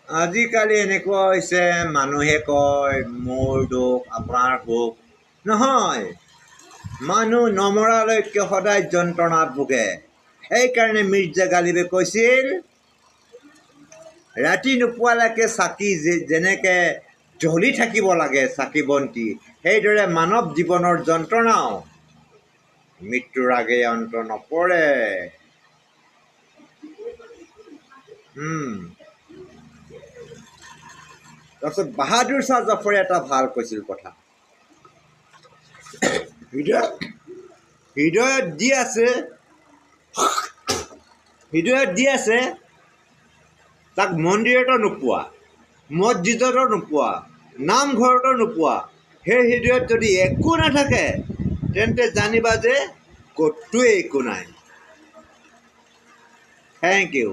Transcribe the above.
আজিকালি এনেকুৱা হৈছে মানুহে কয় মোৰ দুখ আপোনাৰ সুখ নহয়, মানুহ নমৰালৈকে সদায় যন্ত্ৰণাত ভোগে। সেইকাৰণে মিৰ্জা গালিবে কৈছিল ৰাতি নোপোৱালৈকে চাকি যেনেকৈ জ্বলি থাকিব লাগে চাকি বন্তি, সেইদৰে মানৱ জীৱনৰ যন্ত্ৰণাও মৃত্যুৰ আগেয়ে অন্ত নপৰে। তাৰপিছত বাহাদুৰ শ্বাহ জাফৰে এটা ভাল কৈছিল কথা, হৃদয়ত দি আছে তাক মন্দিৰতো নোপোৱা, মছজিদতো নোপোৱা, নামঘৰতো নোপোৱা। সেই হৃদয়ত যদি একো নাথাকে তেন্তে জানিবা যে ক'তোৱে একো নাই। Thank U.